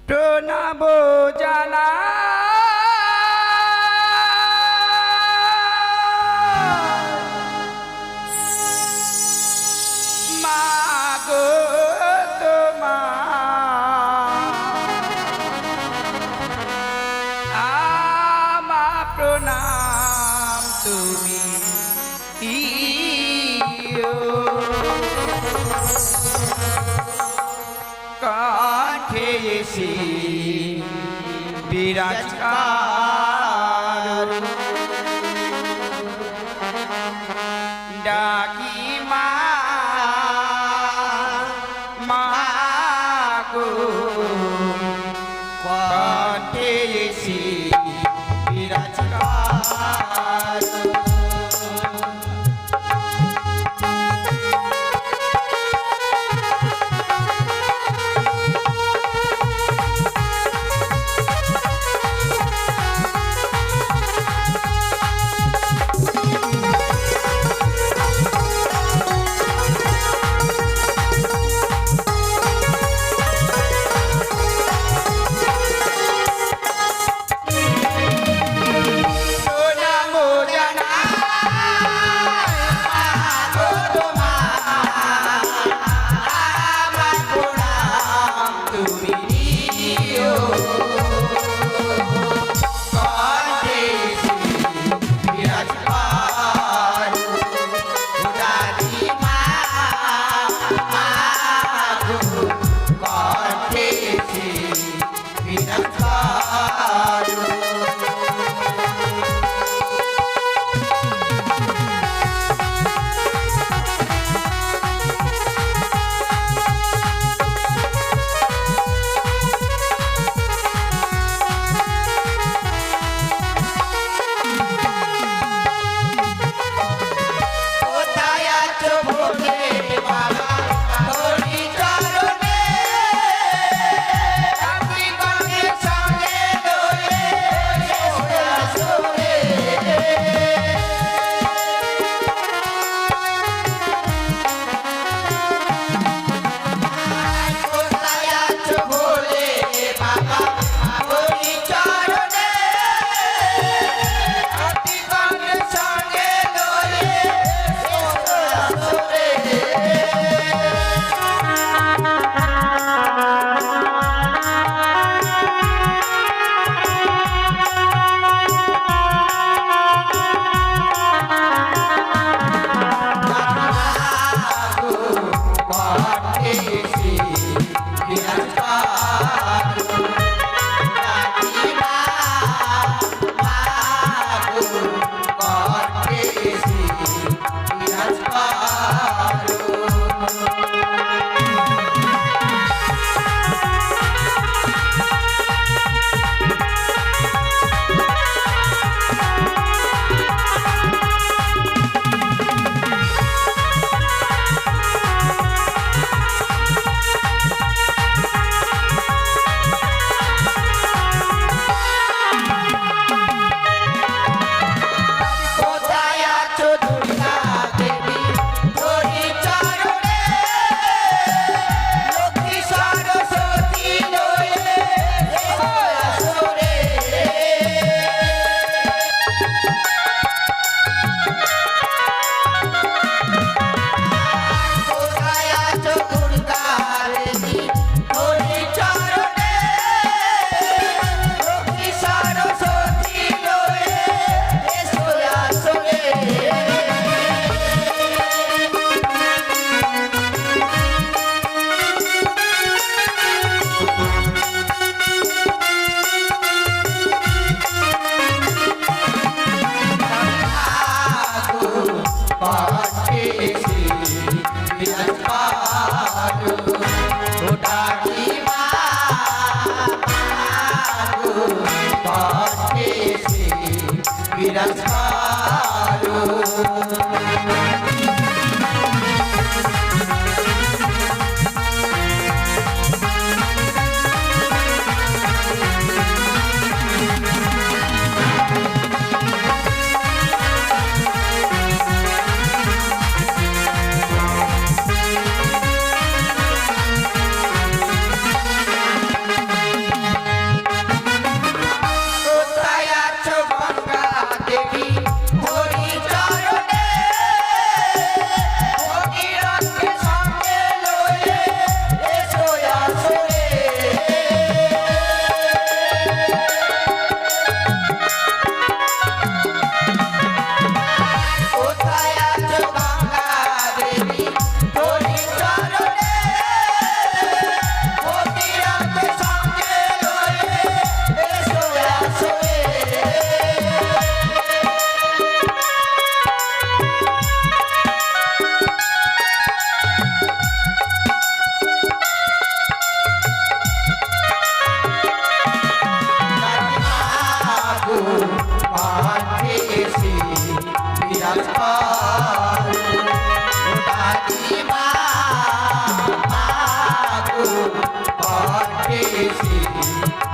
প্রণাম জানা মাগো আমা প্রণাম তুমি কাঠে এসে বিরাজকার ডাকি মাগো কাঠে এসে বিরাজকার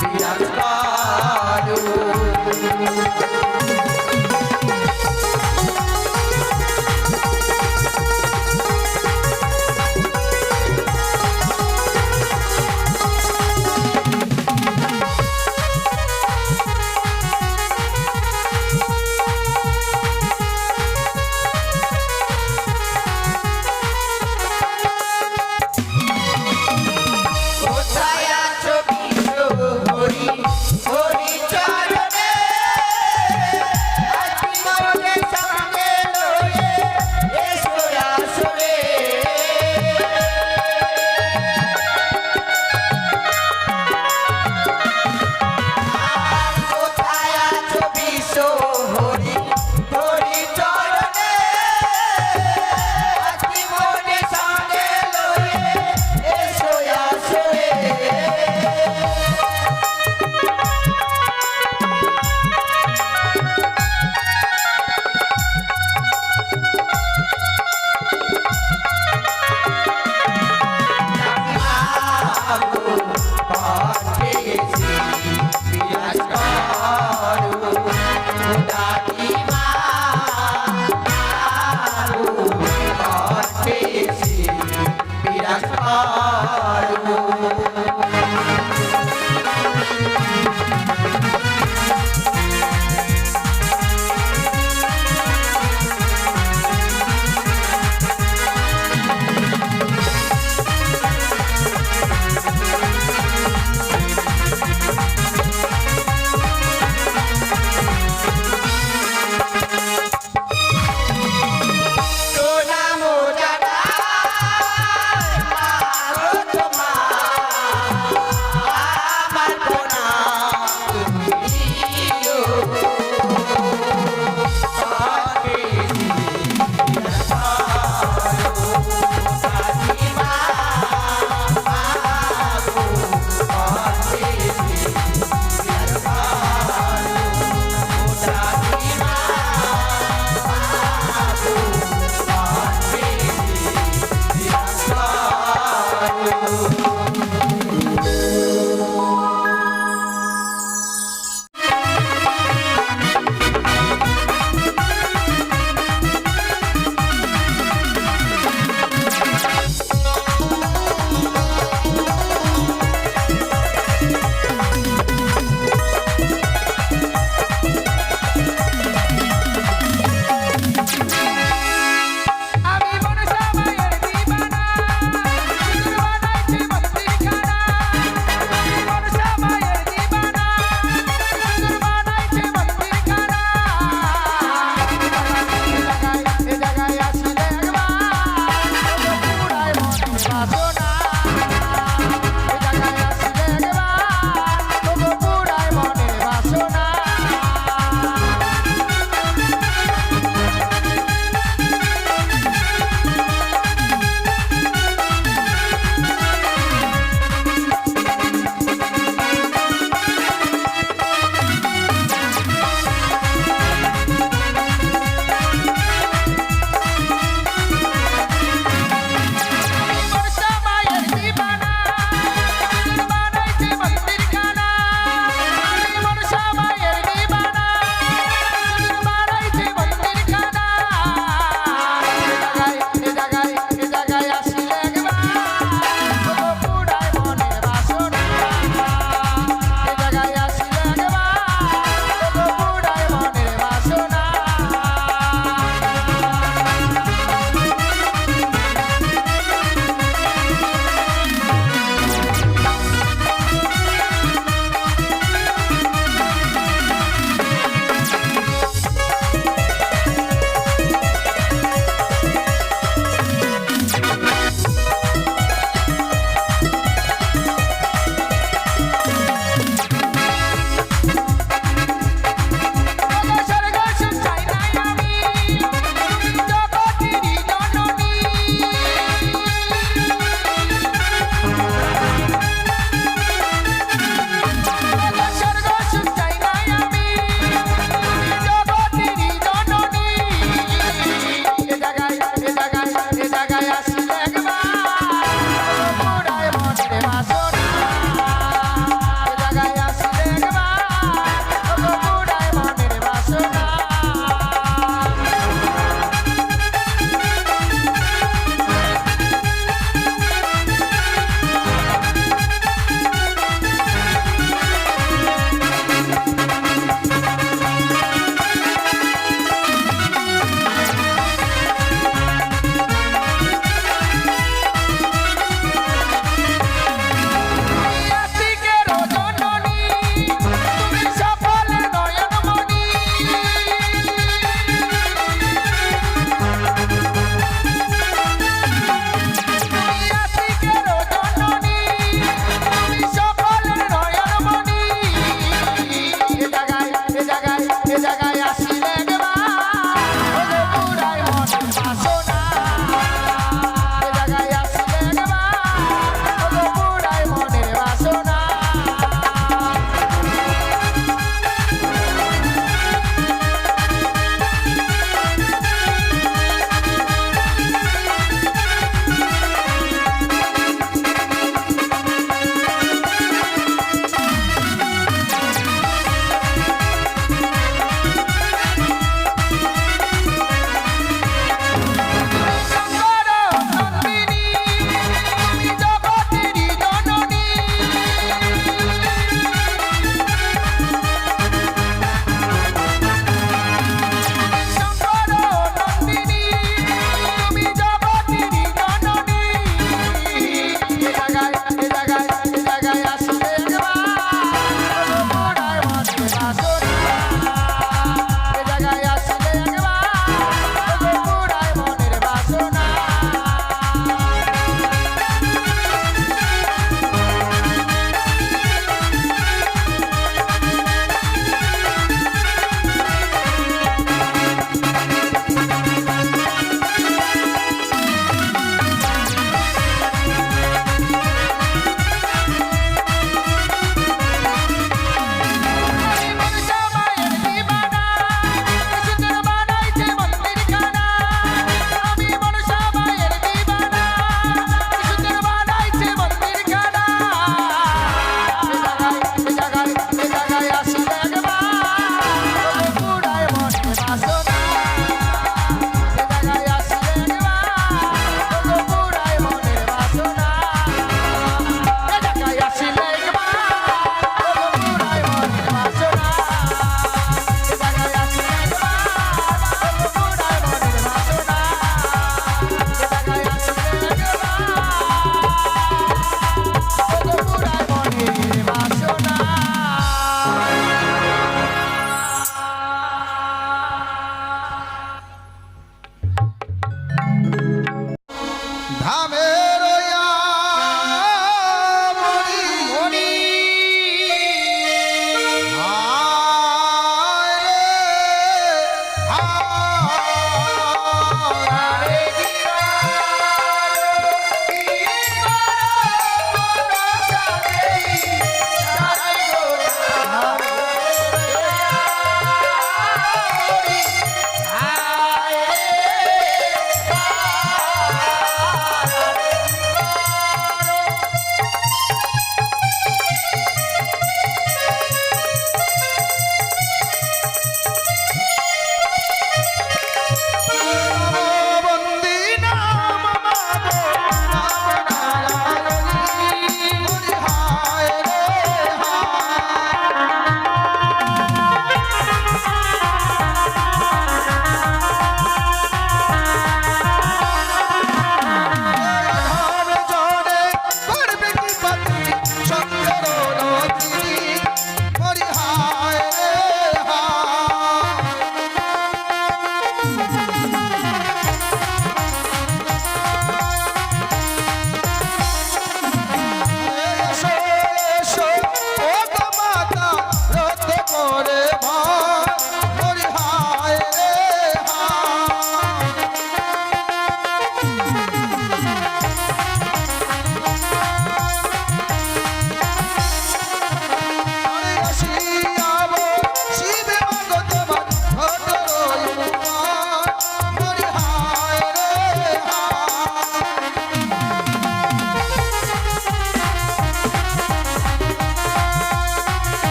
বিরাজ করো। কোথায় আছো বিষ্ণু হরি হরি চরণে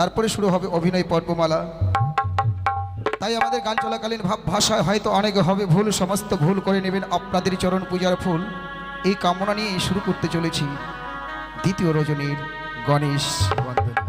তারপরে শুরু হবে অভিনয় পর্বমালা। তাই আমাদের গান চলাকালীন ভাষায় হয়তো অনেকে হবে ভুল, সমস্ত ভুল করে নেবেন। আপনাদের চরণ পূজার ফুল এই কামনা নিয়ে শুরু করতে চলেছি দ্বিতীয় রজনীর গণেশ বন্দনা।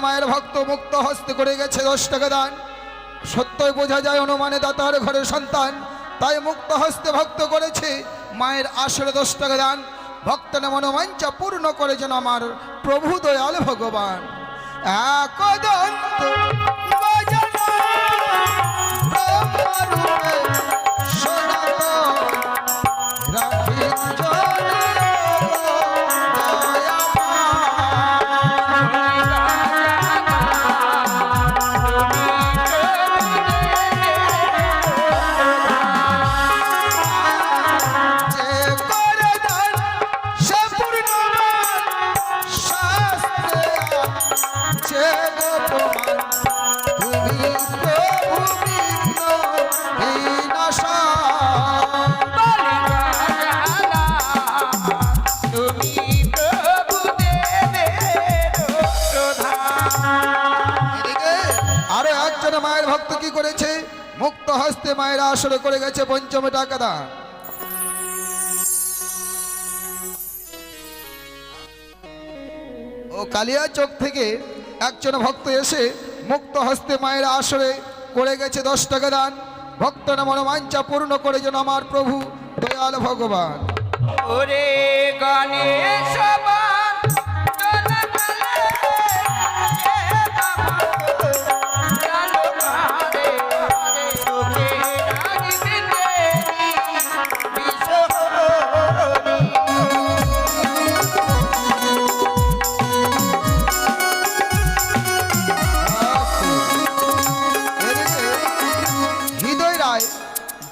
মায়ের ভক্ত মুক্ত হস্তে করে গেছে 10 টাকা দান। সত্যই বোঝা যায় অনুমানে দাতার ঘরের সন্তান, তাই মুক্ত হস্তে ভক্ত করেছে মায়ের আসরে 10 টাকা দান। ভক্তের মনোবাঞ্ছা পূর্ণ করে যেন আমার প্রভু দয়াল ভগবান। একদন্ত মায়ের ভক্ত কি করেছে মুক্ত হস্তে মায়ের আসরে করে গেছে ৫ম টাকা দান। ও কালিয়া চোখ থেকে একজন ভক্ত এসে মুক্ত হস্তে মায়ের আসরে করে গেছে 10 টাকা দান। ভক্তের মনোবাঞ্ছা পূর্ণ করে যেন আমার প্রভু দয়াল ভগবান। ওরে গণেশ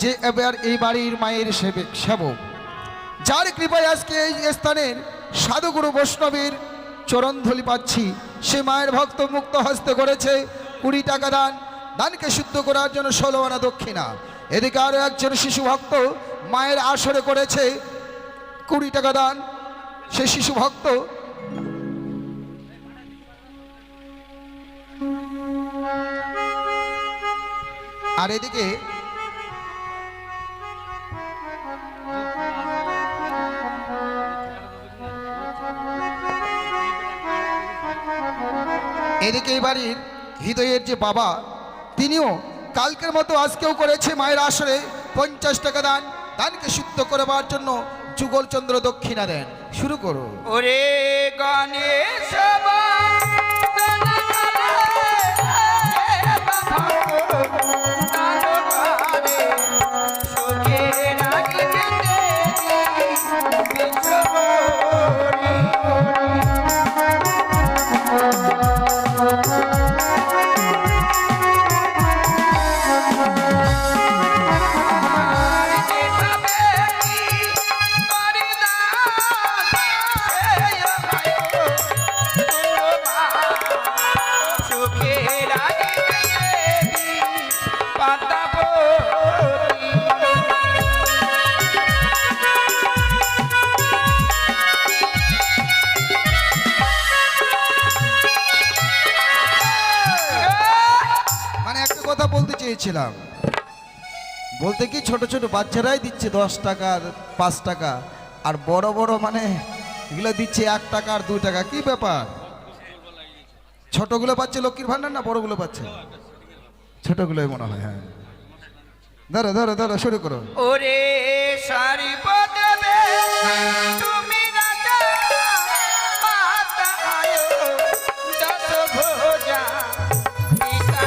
যে এবার এই বাড়ির মায়ের সেবক, যার কৃপায় আজকে এই স্থানের সাধুগুরু বৈষ্ণবের চরণধুলি পাচ্ছি, সে মায়ের ভক্ত মুক্ত হস্তে করেছে 20 টাকা দান। দানকে শুদ্ধ করার জন্য 16 আনা দক্ষিণা। এদিকে আরো একজন শিশু ভক্ত মায়ের আসরে করেছে 20 টাকা দান। সে শিশু ভক্ত আর এদিকে এদিকে এই বাড়ির হৃদয়ের যে বাবা, তিনিও কালকের মতো আজকেও করেছে মায়ের আসরে 50 টাকা দান। দানকে শুদ্ধ করবার জন্য যুগলচন্দ্র দক্ষিণা দেন। শুরু করো। ওরে গণেশ মানে একটা কথা বলতে চেয়েছিলাম, বলতে কি ছোট ছোট বাচ্চারাই দিচ্ছে 10 টাকা 5 টাকা, আর বড় বড় মানে এগুলো দিচ্ছে 1 টাকা আর 2 টাকা। কি ব্যাপার? ছোটগুলো পাচ্ছে লক্ষ্মীর ভান্ডার না বড়গুলো পাচ্ছে? ছোটগুলোই মনে হয়। হ্যাঁ, ধরো ধরো ধরো, শুরু করো। ওরে সারি পদবে তুমি রাজা মাতায় দশ ভোজা পিতা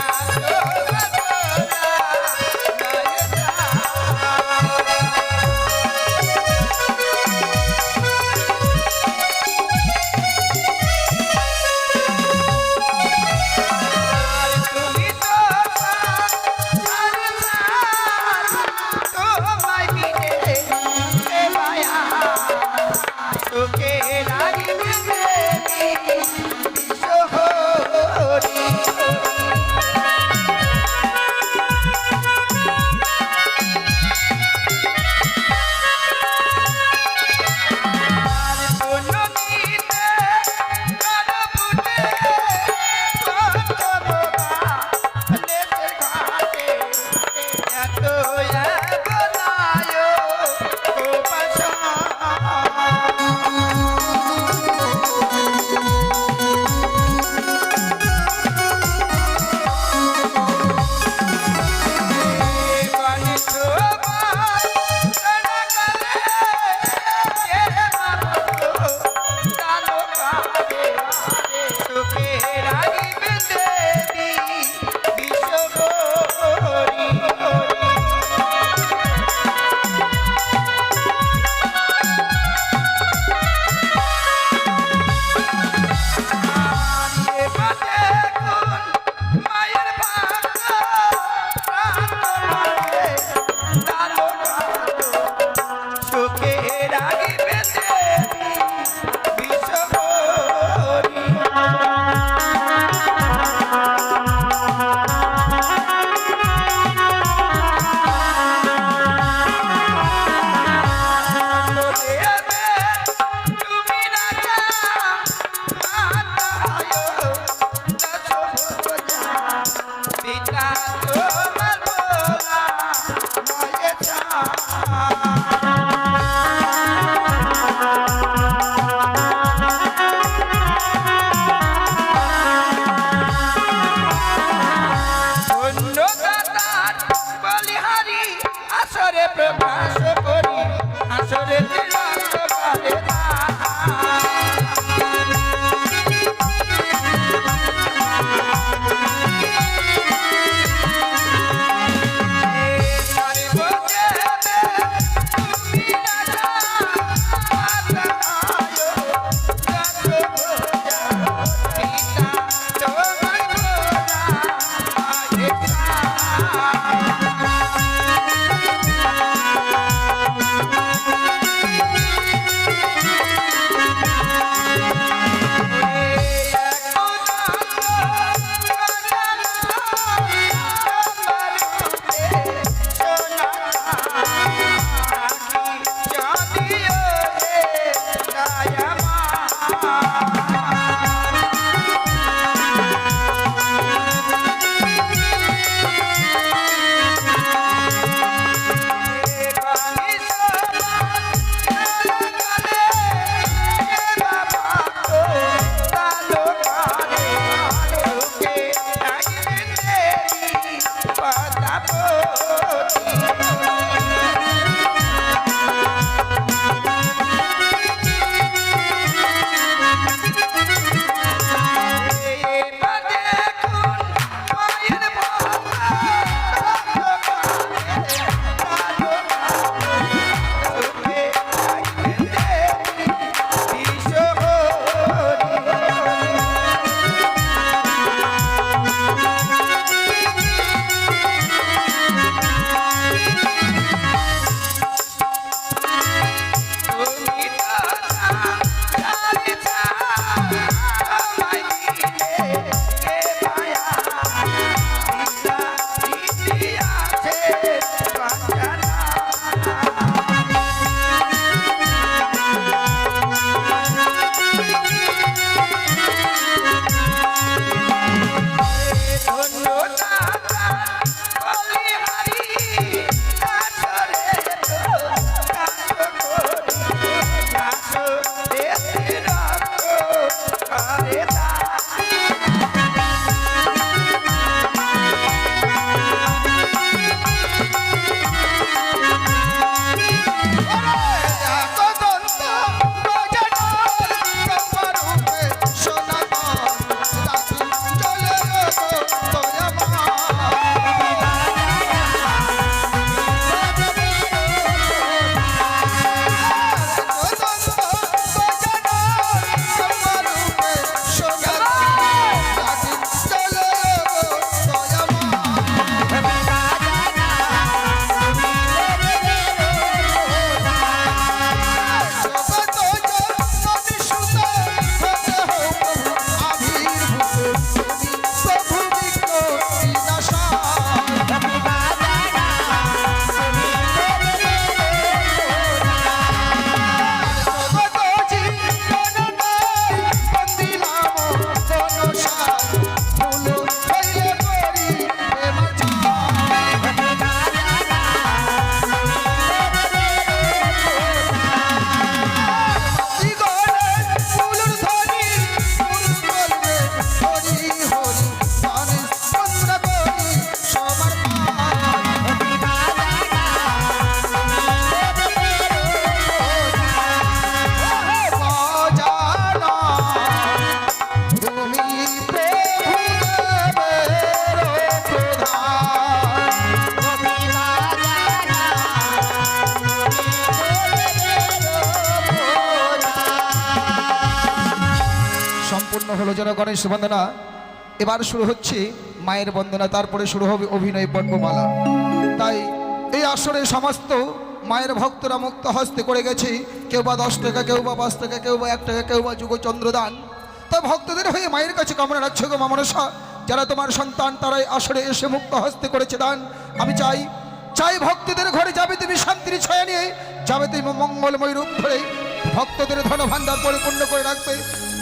হলো যেন গণেশ বন্দনা। এবার শুরু হচ্ছে মায়ের বন্দনা, তারপরে শুরু হবে অভিনয় পর্বমালা। তাই এই আসরে সমস্ত মায়ের ভক্তরা মুক্ত হস্তে করে গেছে, কেউ বা 10 টাকা, কেউ বা 5 টাকা, কেউ বা 1 টাকা, কেউ বা যুগচন্দ্রদান। তাই ভক্তদের হয়ে মায়ের কাছে কামনা রাখছে গো মা মনসা, যারা তোমার সন্তান তারাই আসরে এসে মুক্ত হস্তে করেছে দান। আমি চাই ভক্তদের ঘরে যাবে তুমি শান্তির ছায়া নিয়ে, যাবে তুমি মঙ্গলময় রূপ ধরে, ভক্তদের ধন ভাণ্ডার পরিপূর্ণ করে রাখবে।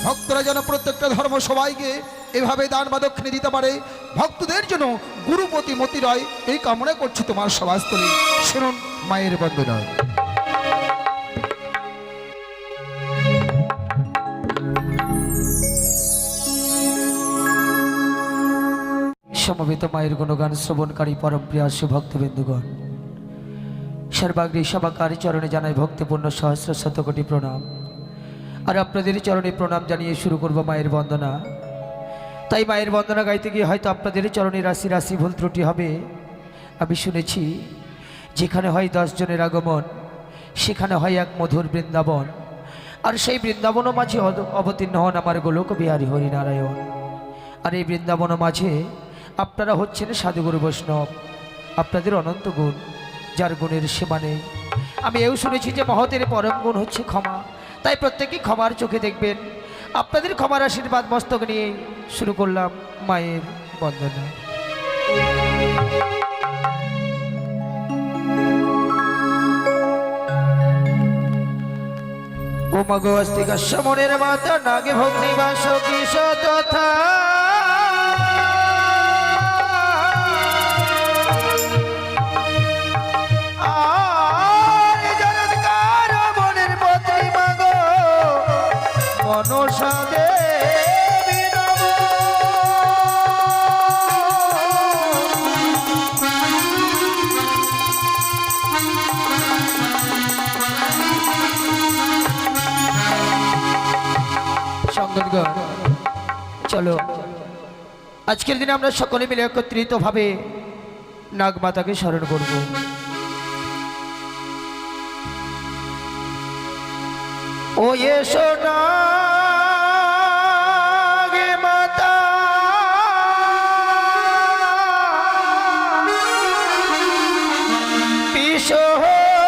ভক্তরা যেন প্রত্যেকটা ধর্ম সবাইকে এভাবে দান বা দক্ষিণে দিতে পারে, ভক্তদের জন্য গুরুপতি মতি রয়, এই কামনা করছি তোমার সভাস্থলে। শুনুন মায়ের বন্দনা। সমবেত মায়ের গুণগান শ্রবণকারী পরম প্রিয় ভক্তবৃন্দগণ, সর্বাগ্রে সবাকার চরণে জানাই ভক্তিপূর্ণ সহস্র শতকোটি প্রণাম। আর আপনাদের চরণে প্রণাম জানিয়ে শুরু করব মায়ের বন্দনা। তাই মায়ের বন্দনা গাইতে গিয়ে হয়তো আপনাদের চরণে রাশি রাশি ভুল ত্রুটি হবে। আমি শুনেছি যেখানে হয় 10 জনের আগমন, সেখানে হয় এক মধুর বৃন্দাবন, আর সেই বৃন্দাবনও মাঝে অবতীর্ণ হন আমার গোলক বিহারী হরিনারায়ণ। আর এই বৃন্দাবন মাঝে আপনারা হচ্ছেন সাধুগুরু বৈষ্ণব, আপনাদের অনন্ত গুণ, যার গুণের সীমা নেই। আমি এও শুনেছি যে মহতের পরম গুণ হচ্ছে ক্ষমা, তাই প্রত্যেকেই ক্ষমার চোখে দেখবেন। আপনাদের ক্ষমার আশীর্বাদ মস্তক নিয়ে শুরু করলাম মায়ের বন্দনা। ও মাগো আস্তিকা সমনের মাতা নাগে ভগ্নি বাস কিশ তথা মনসা দেবী নমো। সঙ্গতগণ, চলো আজকের দিনে আমরা সকলে মিলে একত্রিতভাবে নাগমাতাকে স্মরণ করব। ও এসো নাগে মাতা, বিশ্বহরি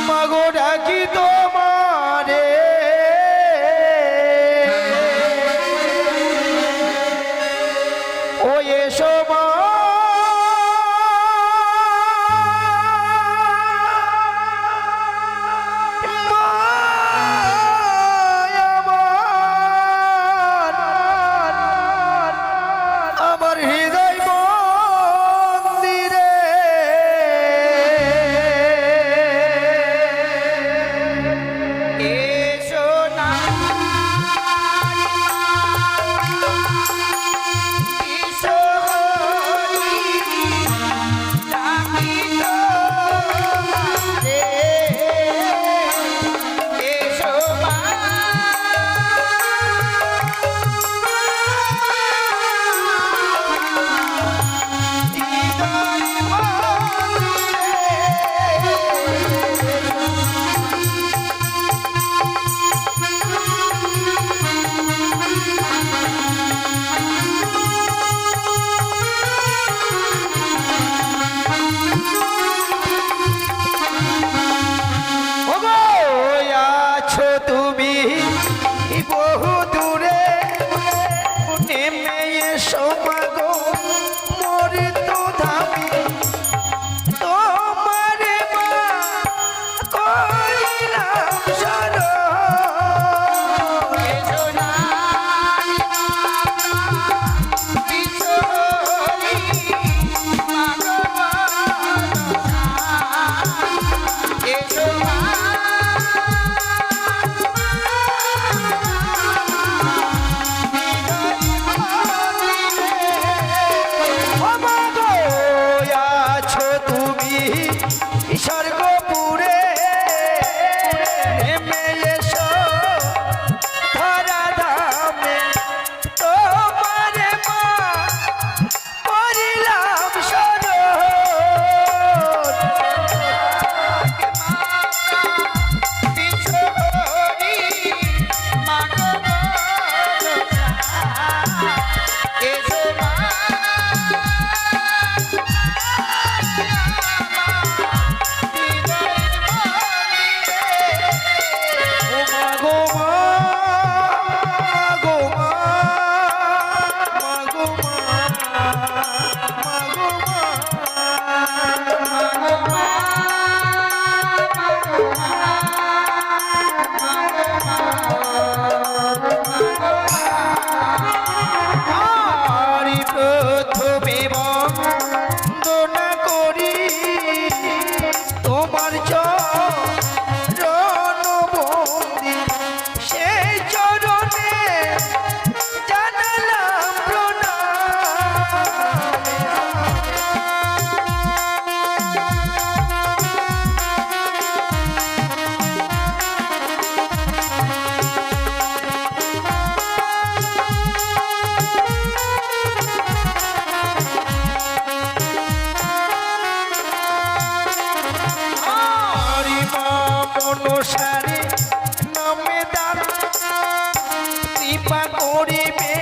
মাগো ডাকি তোমারে, ও এসো মা করিবে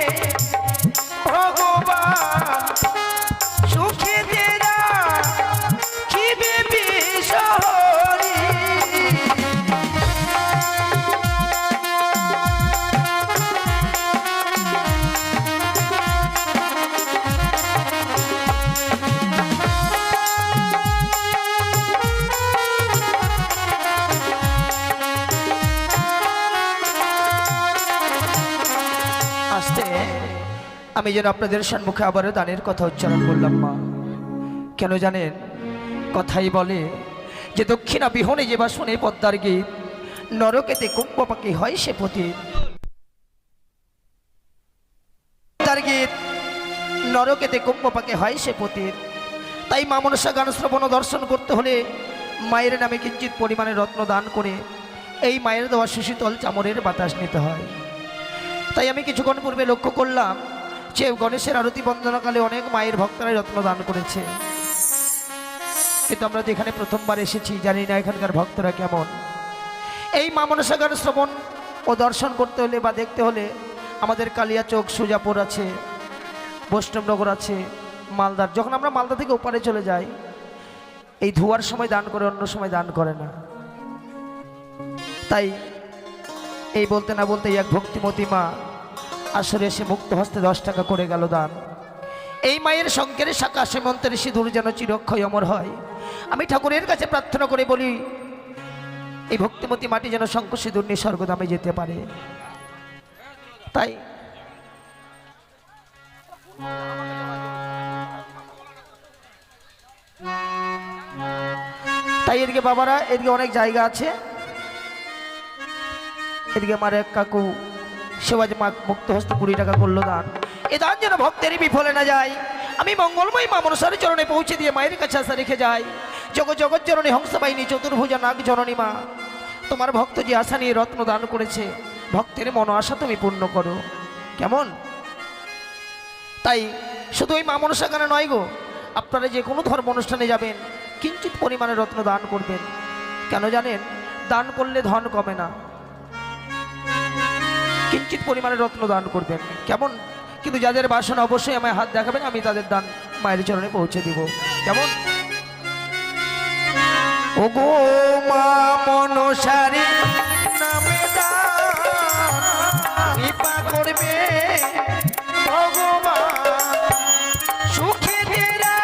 ভগবান সুখে দেরা খিবে বিষহরি আস্তে আমি যেন আপনাদের সম্মুখে আবারও দানের কথা উচ্চারণ করলাম মা। কেন জানেন, কথাই বলে যে দক্ষিণা বিহনে যে বাসনে পদ্মার গীত, নরকেতে কুম্ভ পাখি হয় সে পতিত। পদ্মার গীত নরকেতে কুম্ভ পাখি হয় সে পতিত। তাই মা মনসা গান শ্রবণ ও দর্শন করতে হলে মায়ের নামে কিঞ্চিত পরিমাণে রত্ন দান করে এই মায়ের দেওয়া সুশীতল চামরের বাতাস নিতে হয়। তাই আমি কিছুক্ষণ পূর্বে লক্ষ্য করলাম যে গণেশের আরতি বন্দনাকালে অনেক মায়ের ভক্তরাই রত্ন দান করেছে, কিন্তু আমরা যেখানে প্রথমবার এসেছি জানি না এখানকার ভক্তরা কেমন। এই মা মনসা গান শ্রবণ ও দর্শন করতে হলে বা দেখতে হলে আমাদের কালিয়াচক, সুজাপুর আছে, বৈষ্ণবনগর আছে, মালদার। যখন আমরা মালদা থেকে ওপারে চলে যাই, এই ধোয়ার সময় দান করে, অন্য সময় দান করে না। তাই এই বলতে না বলতে এক ভক্তিমতী মা আসরে এসে মুক্ত হস্তে 10 টাকা করে গেল দান। এই মায়ের শঙ্কের শাখা সেমন্তের সিঁদুর যেন চিরক্ষয় অমর হয়। আমি ঠাকুরের কাছে প্রার্থনা করে বলি এই ভক্তিমতী মাটি যেন শঙ্খ সিঁদুর নিয়ে স্বর্গধামে যেতে পারে। তাই এদিকে বাবারা, এদিকে অনেক জায়গা আছে, এদিকে আমার এক কাকু সেবাজ মা মুক্ত হস্তে 20 টাকা করলো দান। এ দান যেন ভক্তেরই বিফলে না যায়। আমি মঙ্গলময়ী মা মনসার চরণে পৌঁছে দিয়ে মায়ের কাছে আসা রেখে যাই। জগৎ জননী হংসবাহিনী চতুর্ভুজা নাগ জননী মা, তোমার ভক্ত যে আশা নিয়ে রত্ন দান করেছে, ভক্তের মন আশা তুমি পূর্ণ করো। কেমন? তাই শুধু ওই মা মনসা গানে নয় গো, আপনারা যে কোনো ধর্ম অনুষ্ঠানে যাবেন কিঞ্চিত পরিমাণে রত্ন দান করবেন। কেন জানেন, দান করলে ধন কমে না, কিঞ্চিত পরিমাণে রত্ন দান করবেন। কেমন? কিন্তু যাদের বাসনা অবশ্যই আমায় হাত দেখাবেন, আমি তাদের দান মায়ের চরণে পৌঁছে দিব। কেমন? ও গো মা মনসারে নামে কৃপা করবে ভগবান সুখে দেরা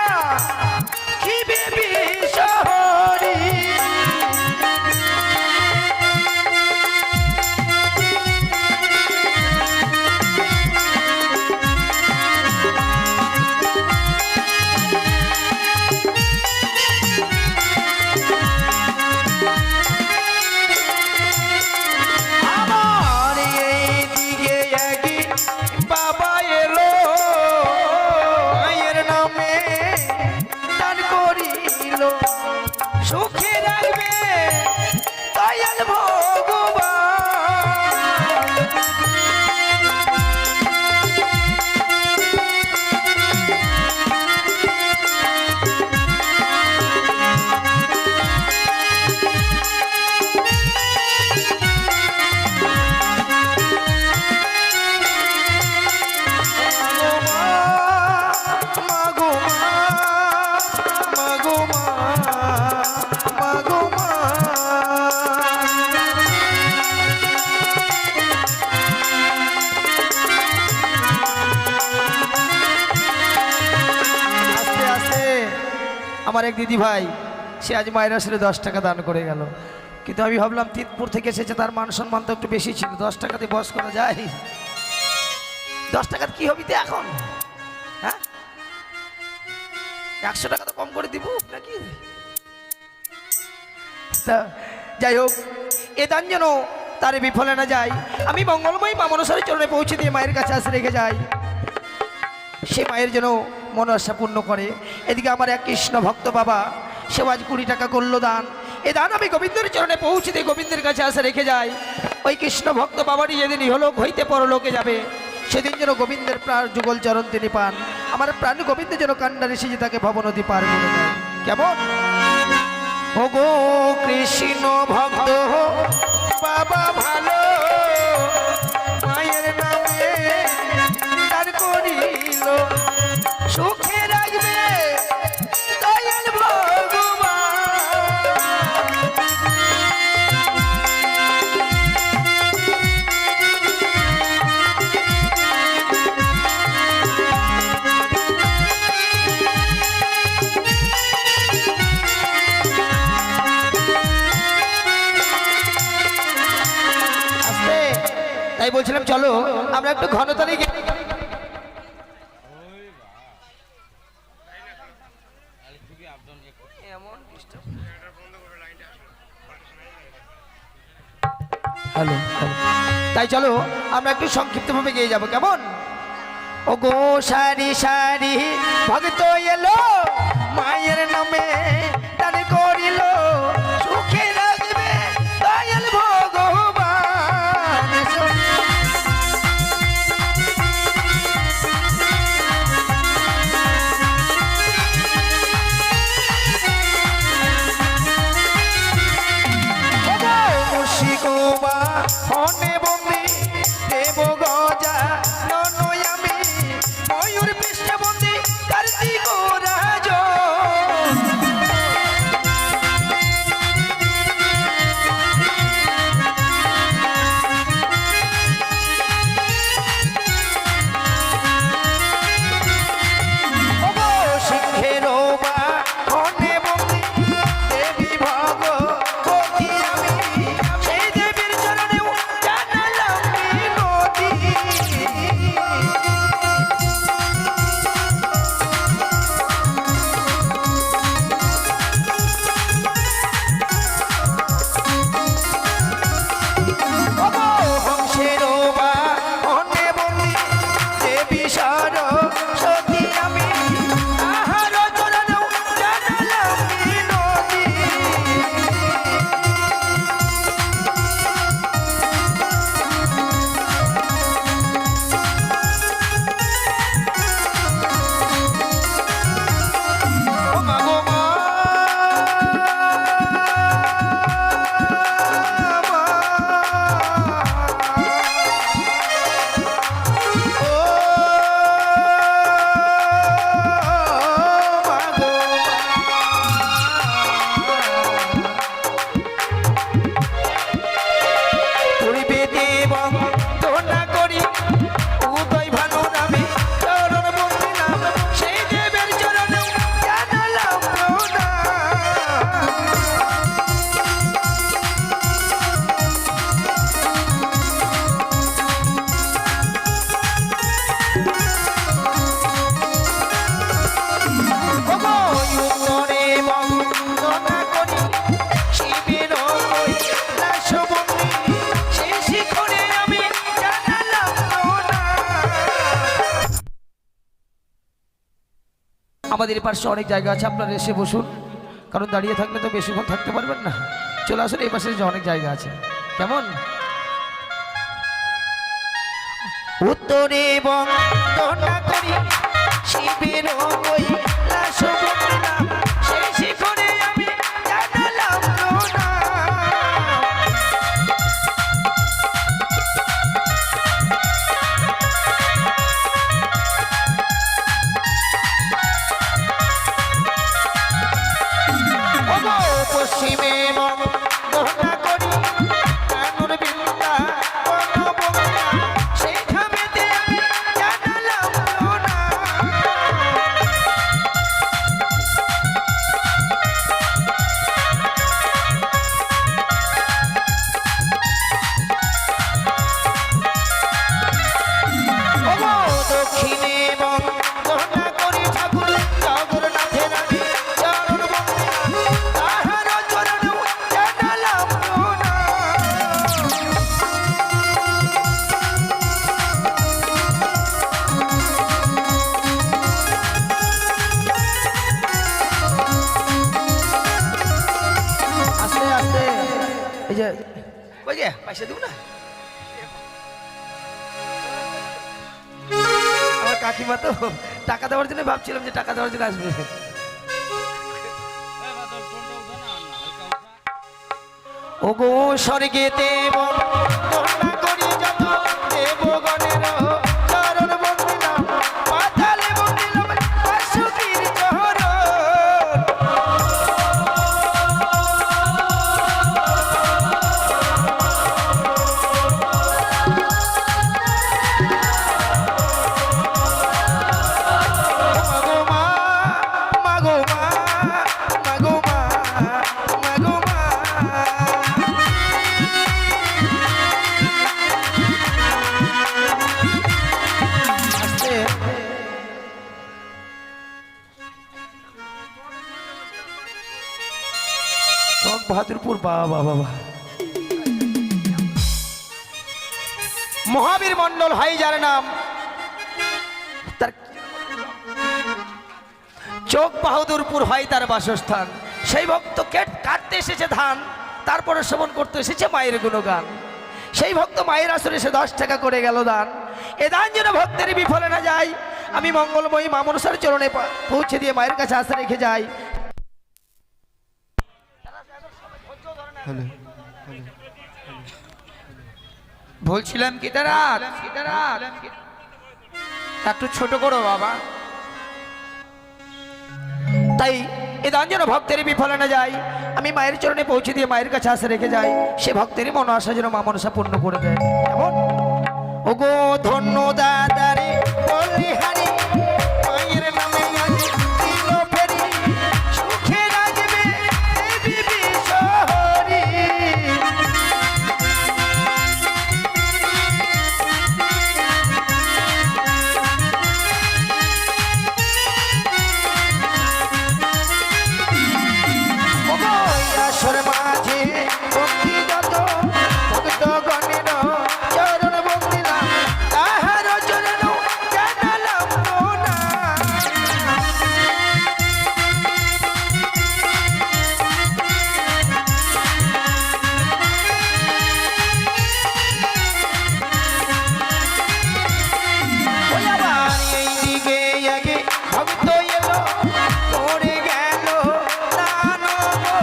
খিবে বিষহরি সুখে রাখবে দয়াল আমার এক দিদি ভাই, সে আজ মায়ের আসলে 10 টাকা দান করে গেল। কিন্তু আমি ভাবলাম তিতপুর থেকে এসেছে, তার মান সম্মান তো একটু বেশি ছিল, 10 টাকাতে বস করা যায়? 10 টাকার কি হবি তো এখন? হ্যাঁ, 100 টাকা তো কম করে দিব নাকি? তা যাই হোক, এ দান যেন তার বিফলে না যায়। আমি মঙ্গলময়ী মা মনসার চরণে পৌঁছে দিয়ে মায়ের কাছে আসে রেখে যাই, সে মায়ের যেন মন আশা পূর্ণ করে। এদিকে আমার এক কৃষ্ণ ভক্ত বাবা, সে আজ 20 টাকা করলো দান। এ দান আমি গোবিন্দের চরণে পৌঁছে দিয়ে গোবিন্দের কাছে আসে রেখে যাই। ওই কৃষ্ণ ভক্ত বাবাটি যেদিন ইহলোক হইতে পরলোকে যাবে, সেদিন যেন গোবিন্দের প্রাণ যুগল চরণ তিনি পান। আমার প্রাণ গোবিন্দ যেন কান্ডারে সেজে তাকে ভবনদী পার করে দেয়। কেমন? ও গো কৃষ্ণ ভক্ত বাবা ভালো, মায়ের নামে তাই বলছিলাম চলো আমরা একটু ঘনতলে গিয়ে হ্যালো তাই চলো আমরা একটু সংক্ষিপ্তভাবে গিয়ে যাবো কেমন। ও গো সারি সারি ভক্ত এলো মায়ের নামে দান করিল সুখে রাখবে দয়াল ভগবান। মুর্শিদোবা হনে বন্দি দেব গজা নয় আমি ময়ূর পৃষ্ঠবন্দি কার্তিক রাজ। সিংহের বা হনে বন্দি দেবী ভগবতী আমি সেই দেবীর চরণেও জানালাম মিনতি। হংসের বা হনে বন্দি দেবী সরস্বতী আমি তাহার চরণেও জানালাম মিনতি। ও মা গো মা, ও মা গো পূর্বে দেব তোনা করি উদয় ভানু নামে চরণ বন্দিলাম সেই দেবের চরণে জানালাম প্রণাম। উত্তরে বন্দনা করি শিবের কৈলাসবন্দি সেই শিখরে আমি জানালাম প্রণাম। আমাদের পাশে অনেক জায়গা আছে, আপনারা এসে বসুন, কারণ দাঁড়িয়ে থাকলে তো বেশিক্ষণ থাকতে পারবেন না। চলে আসুন, এই পাশে যে অনেক জায়গা আছে কেমন। উত্তরে বন্দনা করি শিবের কৈলাসবন্দি সেই শিখরে আমি জানালাম প্রণাম। পশ্চিমে বন্দনা করি কানুর বিন্দা বনবঙ্গা সেই ধামেতে আমি জানালাম প্রণাম। দক্ষিণে বন্দনা করি ঠাকুর জগন্নাথের আমি চরণ বন্দিলাম তাহার চরণেও জানালাম প্রণাম। আস্তে আস্তে এই যে ওই যে পয়সা দিব না আমার কাকিমা, তো টাকা দেওয়ার জন্য ভাবছিলাম যে টাকা দেওয়ার জন্য আসবে। ও গো স্বর্গেতে বন্দনা করি যত দেবগণের চরণ বন্দিলাম পাতালে বন্দিলাম বাসুকীর চরণ। মাগো মা, মাগো মা, মাগো মা, মাগো মা। বাহাদুরপুর, বাবা বাবা। মহাবীর মণ্ডল হয় যার নাম, তার চোখ বাহাদুরপুর হয় তার বাসস্থান। সেই ভক্ত কাটতে এসেছে ধান, তারপরে শ্রবণ করতে এসেছে মায়ের গুণগান। সেই ভক্ত মায়ের আসরে সে 10 টাকা করে গেল দান। এ দান যেন ভক্তের বিফলে না যায়, আমি মঙ্গলময়ী মা মনসার চরণে পৌঁছে দিয়ে মায়ের কাছে আশা রেখে যাই। বলছিলাম কি তারা একটু ছোট করো বাবা। তাই এ দান যেন ভক্তের বিফলে না যায়, আমি মায়ের চরণে পৌঁছে দিয়ে মায়ের কাছে আশা রেখে যাই। সে ভক্তেরই মন আশা যেন মা মনসা পূর্ণ করে দেয়। এমন ওগো ধন্য দাদারে বলিহারি, মায়ের নামে আজ দিল ফেরি, সুখে রাখবে বিবি শহরি। ওগো আসর মাঝে ভক্তি যত, ভক্ত গণের চরণ বন্দিলাম, তাহার চরণ জানালাম না। ওই আবার এই দিকে আগে ভক্ত এলো, পড়ে গেল দান গো,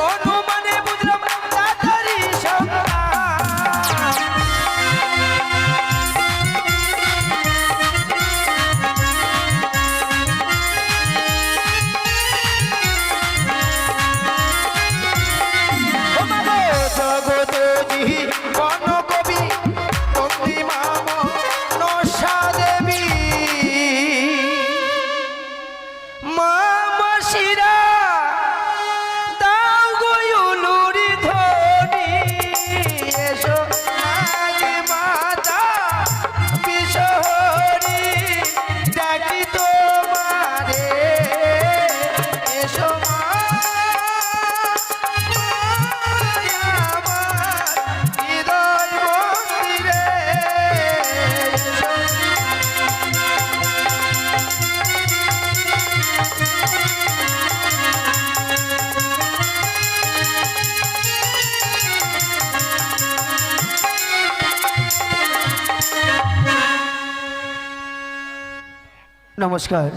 অনুমানে বুঝলাম তাড়াতাড়ি সন্তান। ও মা গো জগত জীবন কবি বন্দি মা মনসা দেবী, মা মাসিরা দাও গো উলুরি ধ্বনি, এসো আগে মাতা বিশহরি, ডাকি তোমারে এসো মা, আমার হৃদয় মন্দিরে এসো। নমস্কার।